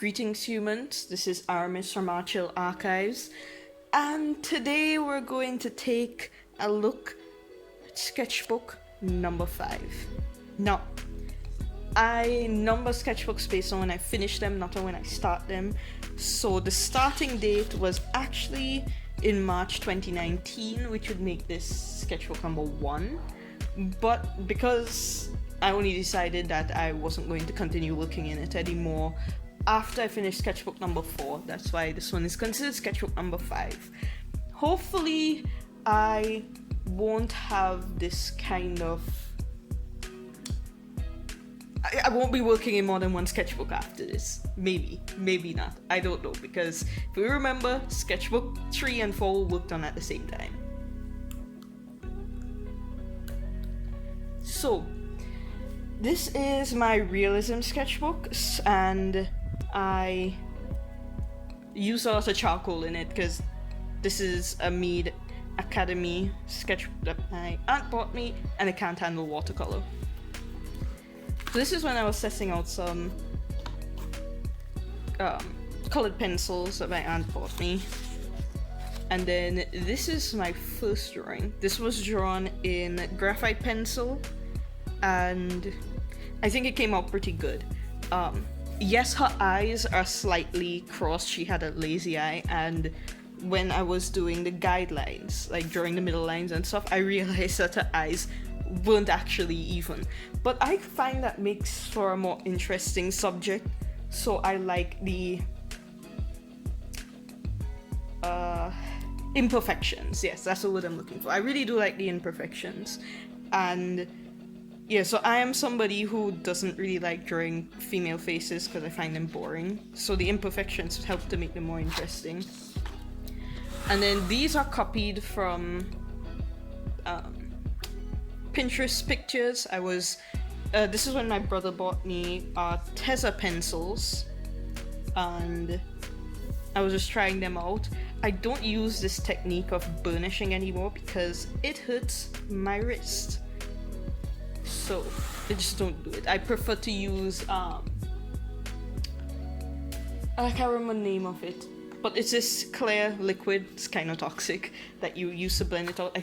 Greetings humans, this is Aramis from our Cheel archives, and today we're going to take a look at sketchbook number 5. Now, I number sketchbooks based on when I finish them, not on when I start them. So the starting date was actually in March 2019, which would make this sketchbook number 1. But because I only decided that I wasn't going to continue working in it anymore after I finished sketchbook number 4, that's why this one is considered sketchbook number 5. Hopefully I won't have this kind of... I won't be working in more than one sketchbook after this. Maybe not. I don't know, because if we remember, sketchbook 3 and 4 worked on at the same time. So, this is my Realism Sketchbooks, and I use a lot of charcoal in it because this is a Mead Academy sketchbook that my aunt bought me, and it can't handle watercolor. So this is when I was testing out some colored pencils that my aunt bought me. And then this is my first drawing. This was drawn in graphite pencil, and I think it came out pretty good. Yes, her eyes are slightly crossed. She had a lazy eye, and when I was doing the guidelines, like drawing the middle lines and stuff, I realized that her eyes weren't actually even. But I find that makes for a more interesting subject, so I like the imperfections. Yes, that's the word I'm looking for. I really do like the imperfections. And yeah, so I am somebody who doesn't really like drawing female faces because I find them boring. So the imperfections help to make them more interesting. And then these are copied from Pinterest pictures. This is when my brother bought me Teza pencils, and I was just trying them out. I don't use this technique of burnishing anymore because it hurts my wrist. So I just don't do it. I prefer to use I can't remember the name of it, but it's this clear liquid. It's kind of toxic that you use to blend it out. I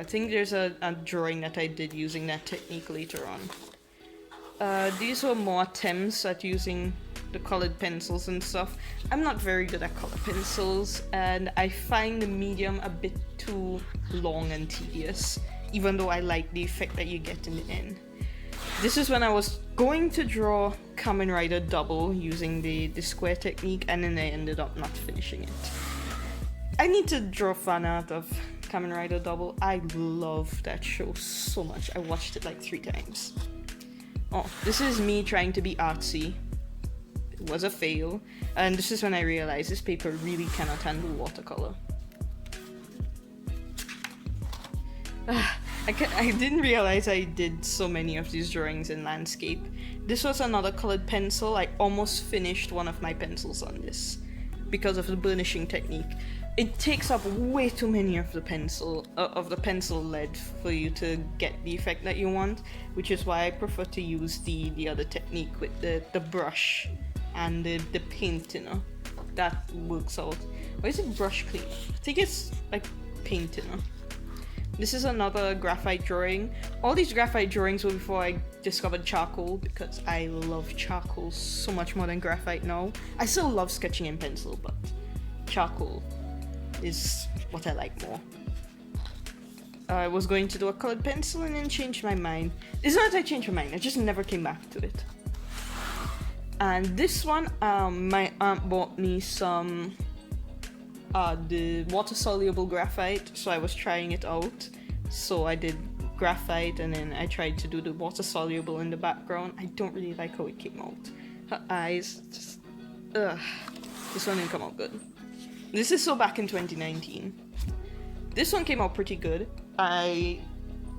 think there's a drawing that I did using that technique later on. These were more attempts at using the colored pencils and stuff. I'm not very good at colored pencils, and I find the medium a bit too long and tedious, even though I like the effect that you get in the end. This is when I was going to draw Kamen Rider Double using the square technique, and then I ended up not finishing it. I need to draw fan art of Kamen Rider Double. I love that show so much. I watched it like 3 times. Oh, this is me trying to be artsy. It was a fail. And this is when I realized this paper really cannot handle watercolor. I didn't realize I did so many of these drawings in landscape. This was another colored pencil. I almost finished one of my pencils on this because of the burnishing technique. It takes up way too many of the pencil lead for you to get the effect that you want, which is why I prefer to use the other technique with the brush and the paint thinner. That works out. Or is it brush cleaner? I think it's like paint thinner. This is another graphite drawing. All these graphite drawings were before I discovered charcoal, because I love charcoal so much more than graphite now. I still love sketching in pencil, but charcoal is what I like more. I was going to do a colored pencil and then changed my mind. It's not that I changed my mind, I just never came back to it. And this one, my aunt bought me some the water-soluble graphite, so I was trying it out. So I did graphite, and then I tried to do the water-soluble in the background. I don't really like how it came out. Her eyes, just... ugh. This one didn't come out good. This is so back in 2019. This one came out pretty good. I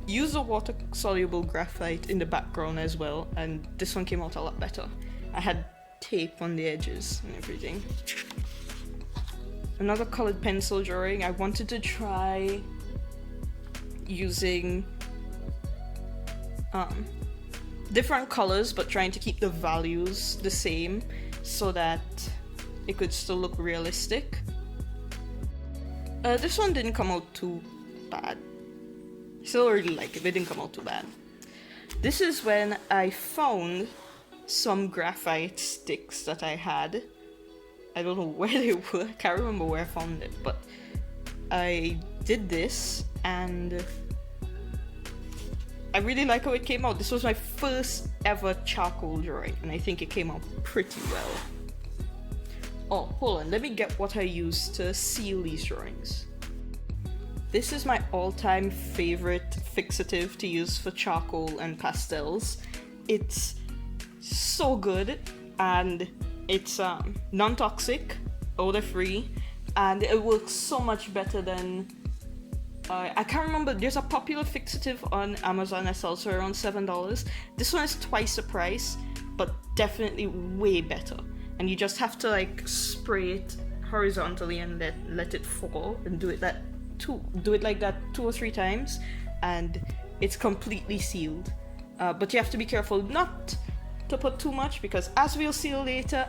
used a water-soluble graphite in the background as well, and this one came out a lot better. I had tape on the edges and everything. Another colored pencil drawing. I wanted to try using different colors but trying to keep the values the same. so that it could still look realistic. This one didn't come out too bad. Still really like it, but it didn't come out too bad. This is when I found some graphite sticks that I had. I don't know where they were, I can't remember where I found it, but I did this and I really like how it came out. This was my first ever charcoal drawing and I think it came out pretty well. Oh, hold on, let me get what I used to seal these drawings. This is my all-time favorite fixative to use for charcoal and pastels. It's so good and it's non-toxic, odor-free, and it works so much better than I can't remember, there's a popular fixative on Amazon that sells for around $7. This one is twice the price, but definitely way better. And you just have to like spray it horizontally and let it fall and do it like that 2 or 3 times and it's completely sealed. But you have to be careful not to put too much because as we'll see later,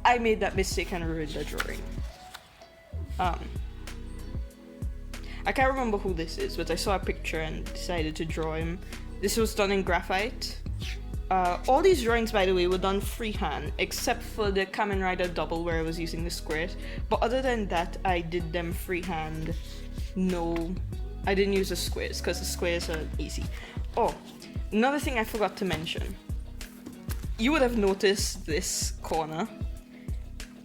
I made that mistake and ruined the drawing. I can't remember who this is, but I saw a picture and decided to draw him. This was done in graphite. All these drawings, by the way, were done freehand, except for the Kamen Rider double where I was using the squares. But other than that, I did them freehand. No, I didn't use the squares, because the squares are easy. Oh, another thing I forgot to mention. You would have noticed this corner.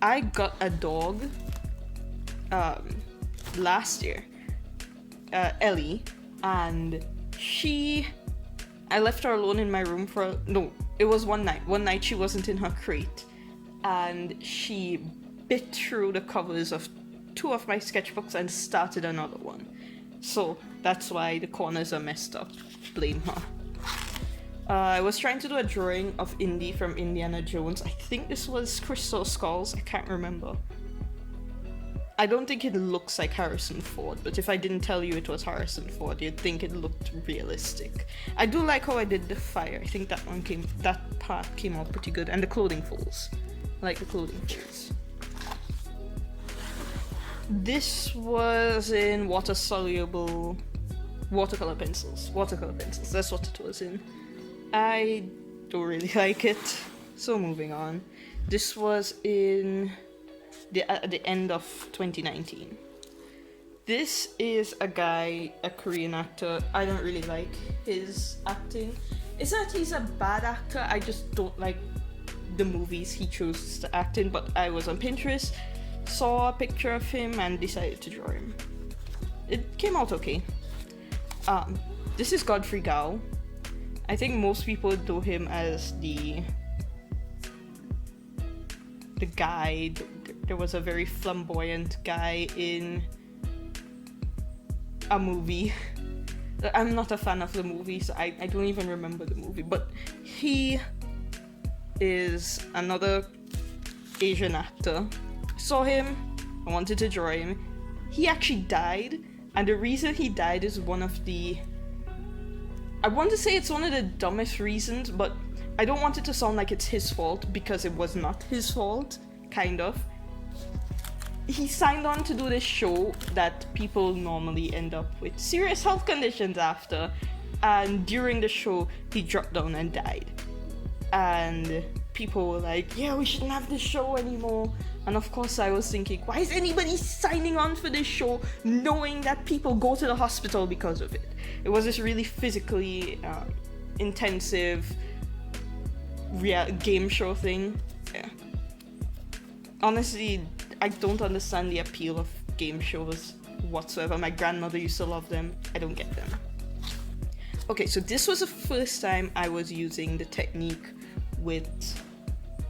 I got a dog last year. Ellie, and I left her alone in my room it was one night she wasn't in her crate and she bit through the covers of 2 of my sketchbooks and started another one, so that's why the corners are messed up. Blame her. I was trying to do a drawing of Indy from Indiana Jones. I think this was Crystal Skulls, I can't remember. I don't think it looks like Harrison Ford, but if I didn't tell you it was Harrison Ford, you'd think it looked realistic. I do like how I did the fire. I think that part came out pretty good, and the clothing folds. I like the clothing folds. This was in water-soluble watercolor pencils. That's what it was in. I don't really like it, so moving on. This was in at the end of 2019. This is a Korean actor. I don't really like his acting. It's not that he's a bad actor, I just don't like the movies he chooses to act in, but I was on Pinterest, saw a picture of him and decided to draw him. It came out okay. This is Godfrey Gao. I think most people know him as the guy. There was a very flamboyant guy in a movie. I'm not a fan of the movie, so I don't even remember the movie, but he is another Asian actor. Saw him, I wanted to draw him. He actually died, and the reason he died is I want to say it's one of the dumbest reasons, but I don't want it to sound like it's his fault, because it was not his fault, kind of. He signed on to do this show that people normally end up with serious health conditions after, and during the show, he dropped down and died. And people were like, yeah, we shouldn't have this show anymore. And of course I was thinking, why is anybody signing on for this show knowing that people go to the hospital because of it? It was this really physically intensive game show thing. Yeah. Honestly, I don't understand the appeal of game shows whatsoever. My grandmother used to love them. I don't get them. Okay, so this was the first time I was using the technique with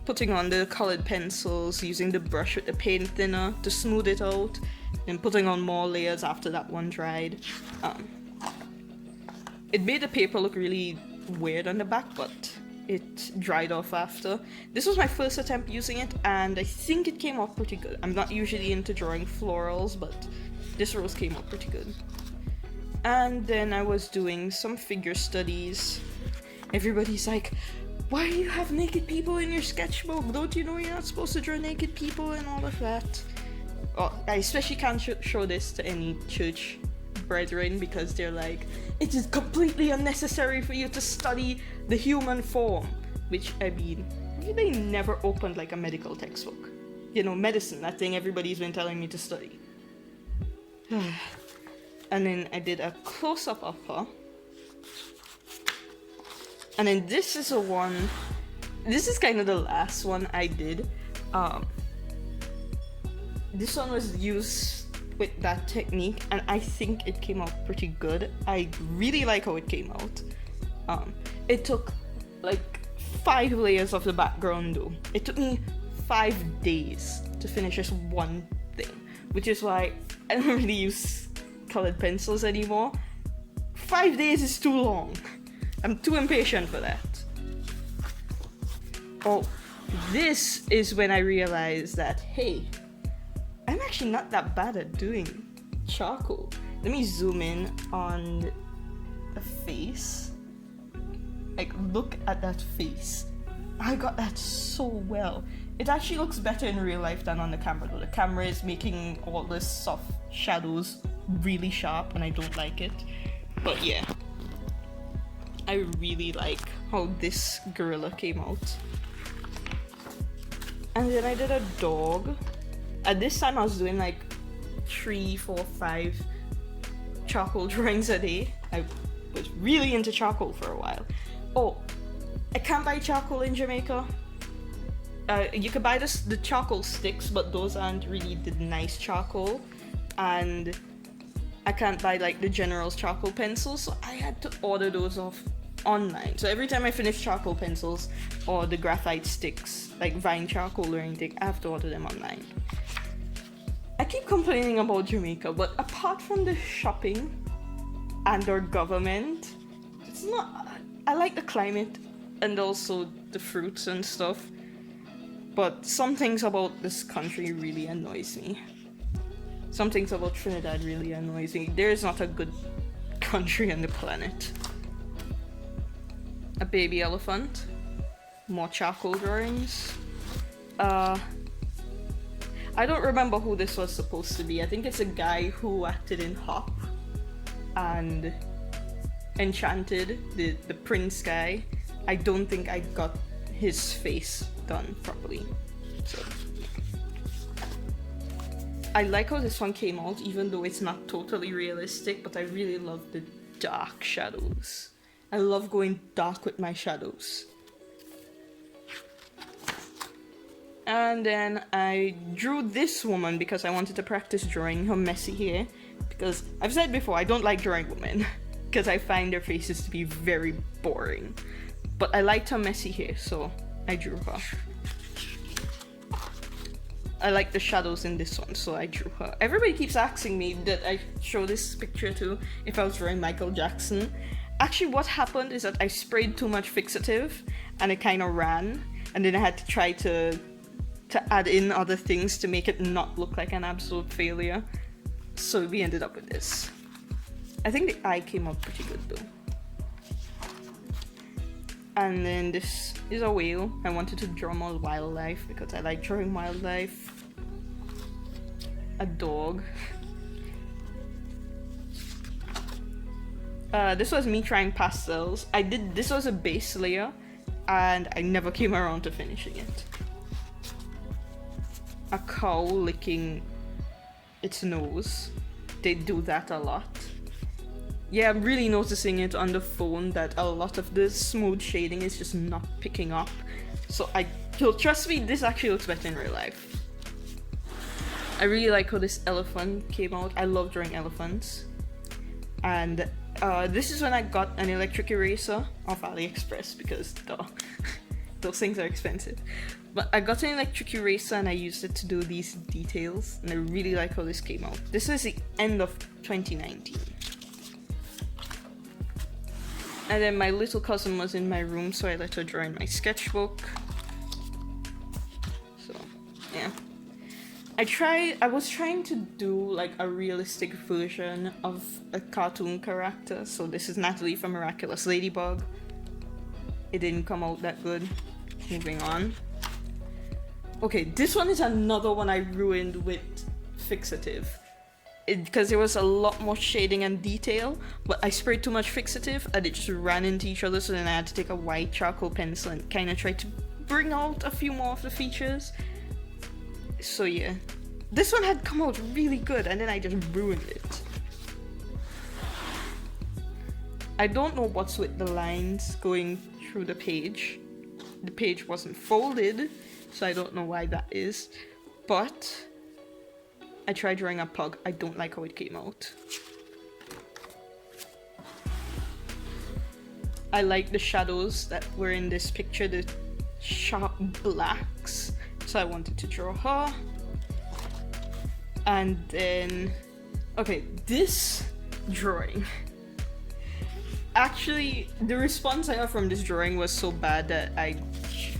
putting on the colored pencils, using the brush with the paint thinner to smooth it out, then putting on more layers after that one dried. It made the paper look really weird on the back, but it dried off after. This was my first attempt using it, and I think it came out pretty good. I'm not usually into drawing florals, but this rose came out pretty good. And then I was doing some figure studies. Everybody's like, why do you have naked people in your sketchbook? Don't you know you're not supposed to draw naked people and all of that? Oh, I especially can't show this to any church brethren because they're like, it is completely unnecessary for you to study the human form. Which, I mean, they never opened like a medical textbook. You know, medicine, that thing everybody's been telling me to study. And then I did a close-up of her. And then this is a one, this is kind of the last one I did. This one was used with that technique and I think it came out pretty good. I really like how it came out. It took like 5 layers of the background though. It took me 5 days to finish this one thing, which is why I don't really use colored pencils anymore. 5 days is too long. I'm too impatient for that. Oh, this is when I realized that, hey, I'm actually not that bad at doing charcoal. Let me zoom in on the face. Like, look at that face. I got that so well. It actually looks better in real life than on the camera though. The camera is making all the soft shadows really sharp and I don't like it. But yeah. I really like how this gorilla came out. And then I did a dog. At this time I was doing like 3, 4, 5 charcoal drawings a day. I was really into charcoal for a while. Oh, I can't buy charcoal in Jamaica. You can buy the charcoal sticks, but those aren't really the nice charcoal. And I can't buy like the General's charcoal pencils, so I had to order those off online. So every time I finish charcoal pencils or the graphite sticks, like Vine charcoal or anything, I have to order them online. I keep complaining about Jamaica, but apart from the shopping and our government, it's not. I like the climate and also the fruits and stuff, but some things about this country really annoys me. Some things about Trinidad really annoys me. There is not a good country on the planet. A baby elephant. More charcoal drawings. I don't remember who this was supposed to be. I think it's a guy who acted in Hop and Enchanted, the prince guy. I don't think I got his face done properly. So I like how this one came out, even though it's not totally realistic, but I really love the dark shadows. I love going dark with my shadows. And then I drew this woman because I wanted to practice drawing her messy hair. Because I've said before, I don't like drawing women. Because I find their faces to be very boring. But I liked her messy hair, so I drew her. I like the shadows in this one, so I drew her. Everybody keeps asking me that I show this picture too if I was drawing Michael Jackson. Actually, what happened is that I sprayed too much fixative and it kind of ran. And then I had to try to add in other things to make it not look like an absolute failure. So we ended up with this. I think the eye came out pretty good though. And then this is a whale. I wanted to draw more wildlife because I like drawing wildlife. A dog. This was me trying pastels. This was a base layer and I never came around to finishing it. A cow licking its nose. They do that a lot. Yeah, I'm really noticing it on the phone that a lot of the smooth shading is just not picking up. So trust me, this actually looks better in real life. I really like how this elephant came out. I love drawing elephants. And this is when I got an electric eraser off AliExpress because those things are expensive. But I got an electric eraser and I used it to do these details. And I really like how this came out. This is the end of 2019. And then my little cousin was in my room, so I let her draw in my sketchbook. So, yeah. I was trying to do like a realistic version of a cartoon character. So this is Natalie from Miraculous Ladybug. it didn't come out that good. Moving on. Okay, this one is another one I ruined with fixative. Because there was a lot more shading and detail, but I sprayed too much fixative and it just ran into each other, so then I had to take a white charcoal pencil and kind of try to bring out a few more of the features. So yeah, this one had come out really good and then I just ruined it. I don't know what's with the lines going through the page. The page wasn't folded, so I don't know why that is, but I tried drawing a pug. I don't like how it came out. I like the shadows that were in this picture, the sharp blacks, so I wanted to draw her. And then, okay, this drawing. Actually, the response I got from this drawing was so bad that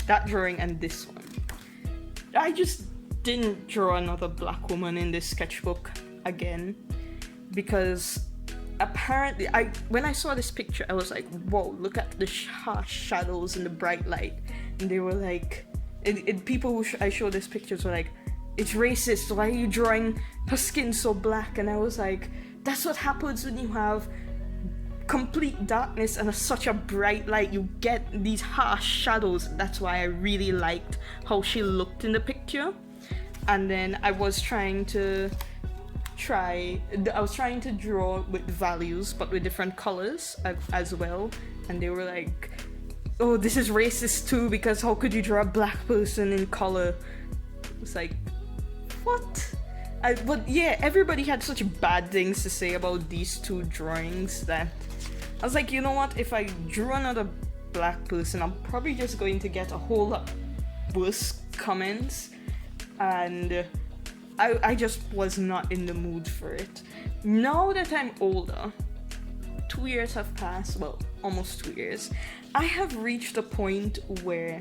that drawing and this one, I just didn't draw another black woman in this sketchbook again, because apparently when I saw this picture I was like, whoa, look at the harsh shadows and the bright light, and they were like, people who I showed these pictures were like, it's racist, why are you drawing her skin so black? And I was like, that's what happens when you have complete darkness and such a bright light, you get these harsh shadows. That's why I really liked how she looked in the picture. And then I was trying to draw with values, but with different colors as well. And they were like, oh, this is racist too, because how could you draw a black person in color? It's like, what? But yeah, everybody had such bad things to say about these two drawings that I was like, you know what? If I drew another black person, I'm probably just going to get a whole lot worse comments. And I just was not in the mood for it. Now that I'm older, 2 years have passed, well, almost 2 years, I have reached a point where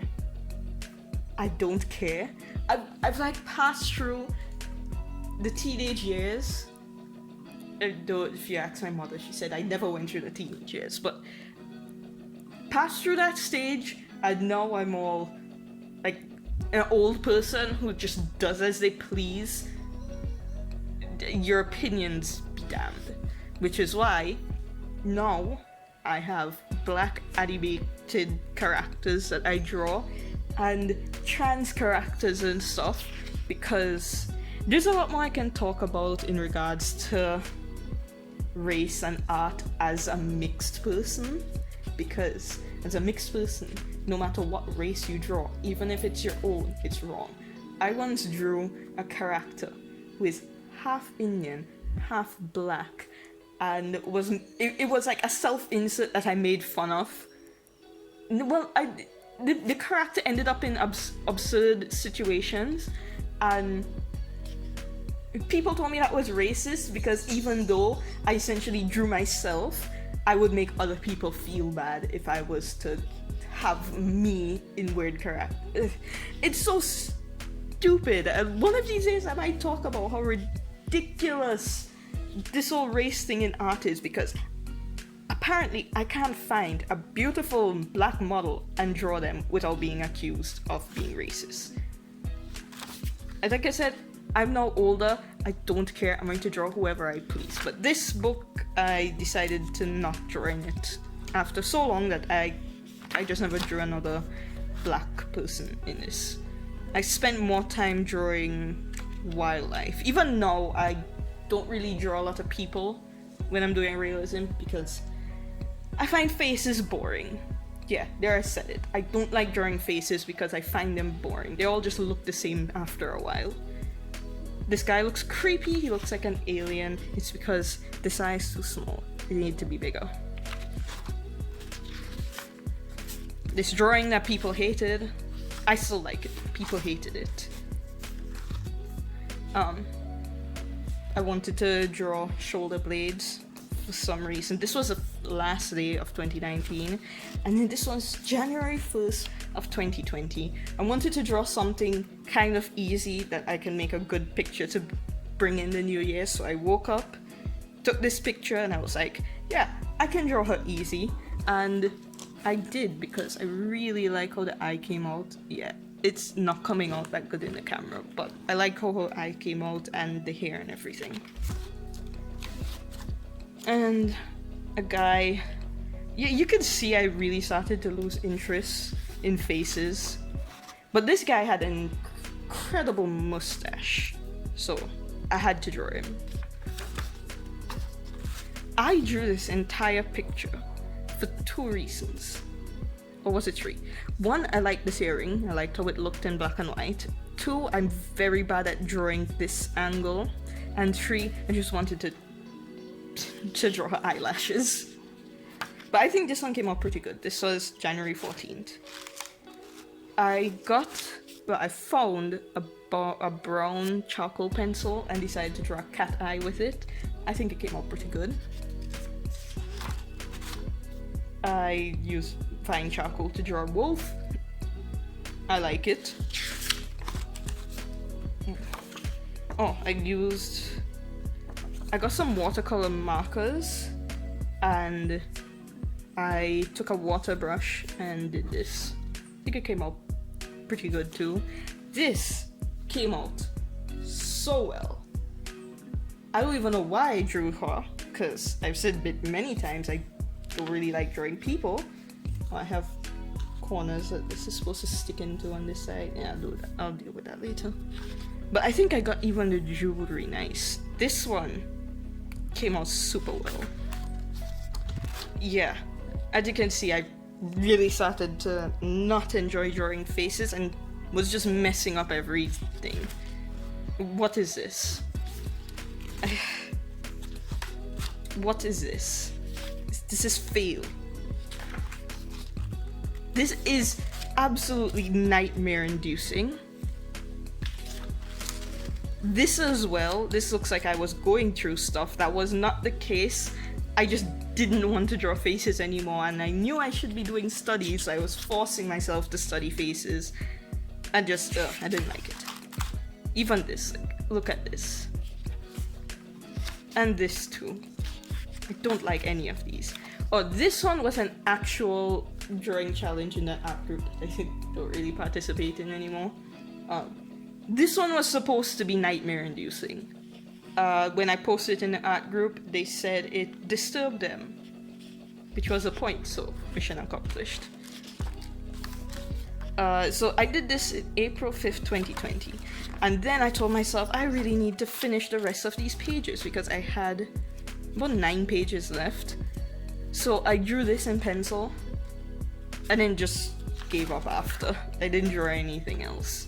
I don't care. I've like passed through the teenage years. Though if you ask my mother, she said I never went through the teenage years, but passed through that stage, and now I'm all like an old person who just does as they please. Your opinions be damned. Which is why now I have black animated characters that I draw and trans characters and stuff, because there's a lot more I can talk about in regards to race and art as a mixed person, because as a mixed person, no matter what race you draw, even if it's your own, it's wrong. I once drew a character who is half Indian, half black, and it was like a self-insert that I made fun of. Well, the character ended up in absurd situations, and people told me that was racist, because even though I essentially drew myself, I would make other people feel bad if I was to have me in weird character. It's so stupid, and one of these days I might talk about how ridiculous this whole race thing in art is, because apparently I can't find a beautiful black model and draw them without being accused of being racist. And like I said, I'm now older, I don't care, I'm going to draw whoever I please. But this book, I decided to not draw in it after so long that I just never drew another black person in this. I spent more time drawing wildlife. Even now, I don't really draw a lot of people when I'm doing realism, because I find faces boring. Yeah, there I said it. I don't like drawing faces because I find them boring. They all just look the same after a while. This guy looks creepy, he looks like an alien. It's because this eye is too small. It needs to be bigger. This drawing that people hated, I still like it. People hated it. I wanted to draw shoulder blades for some reason. This was the last day of 2019, and then this was January 1st of 2020. I wanted to draw something kind of easy that I can make a good picture to bring in the new year. So I woke up, took this picture, and I was like, yeah, I can draw her easy. And I did because I really like how the eye came out. Yeah, it's not coming out that good in the camera, but I like how her eye came out and the hair and everything. And a guy, yeah, you could see I really started to lose interest in faces, but this guy had an incredible mustache, so I had to draw him. I drew this entire picture for 2 reasons. Or was it 3? 1, I liked this earring. I liked how it looked in black and white. 2, I'm very bad at drawing this angle. And 3, I just wanted to draw her eyelashes. But I think this one came out pretty good. This was January 14th. I found a brown charcoal pencil and decided to draw a cat eye with it. I think it came out pretty good. I used fine charcoal to draw a wolf. I like it. Oh, I got some watercolor markers and I took a water brush and did this. I think it came out pretty good too. This came out so well. I don't even know why I drew her, because I've said it many times, I don't really like drawing people. I have corners that this is supposed to stick into on this side. Yeah, I'll deal with that later. But I think I got even the jewelry nice. This one came out super well. Yeah, as you can see, I really started to not enjoy drawing faces and was just messing up everything. What is this? What is this? This is fail. This is absolutely nightmare inducing. This as well, this looks like I was going through stuff. That was not the case. I just didn't want to draw faces anymore, and I knew I should be doing studies, so I was forcing myself to study faces. I didn't like it. Even this, like, look at this. And this too. I don't like any of these. Oh, this one was an actual drawing challenge in the art group that I don't really participate in anymore. This one was supposed to be nightmare inducing. When I posted in the art group, they said it disturbed them, which was a point, so mission accomplished. So I did this in April 5th, 2020, and then I told myself I really need to finish the rest of these pages because I had about 9 pages left. So I drew this in pencil and then just gave up after. I didn't draw anything else.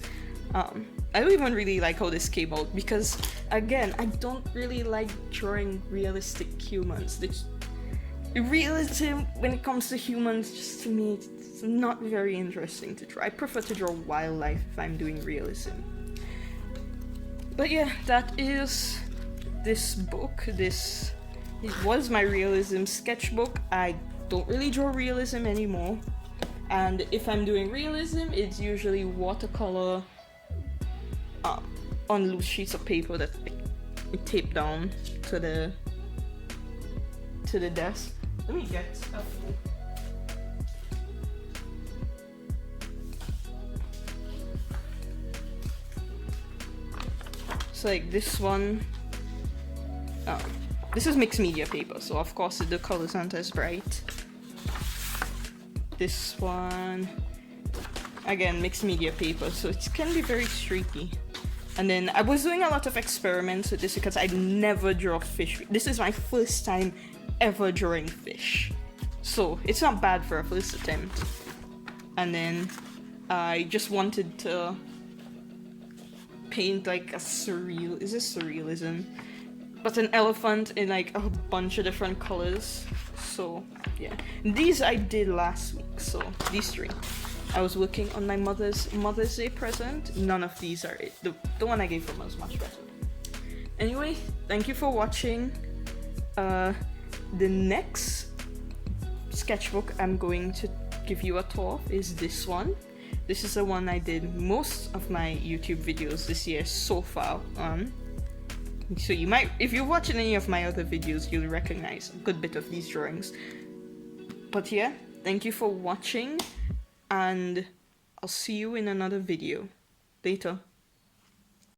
I don't even really like how this came out because, again, I don't really like drawing realistic humans. The realism when it comes to humans, just to me, it's not very interesting to draw. I prefer to draw wildlife if I'm doing realism. But yeah, that is this book. It was my realism sketchbook. I don't really draw realism anymore. And if I'm doing realism, it's usually watercolor on loose sheets of paper that I tape down to the desk. Let me get a few. So like this one, this is mixed media paper, so of course the colors aren't as bright. This one, again, mixed media paper, so it can be very streaky. And then I was doing a lot of experiments with this because I never draw fish. This is my first time ever drawing fish, so it's not bad for a first attempt. And then I just wanted to paint like a surrealism, but an elephant in like a bunch of different colors. So yeah, these I did last week. So these 3. I was working on my Mother's Day present. None of these are it. The one I gave her was much better. Anyway, thank you for watching. The next sketchbook I'm going to give you a tour of is this one. This is the one I did most of my YouTube videos this year so far on. So you might, if you're watching any of my other videos, you'll recognize a good bit of these drawings. But yeah, Thank you for watching, and I'll see you in another video. Later.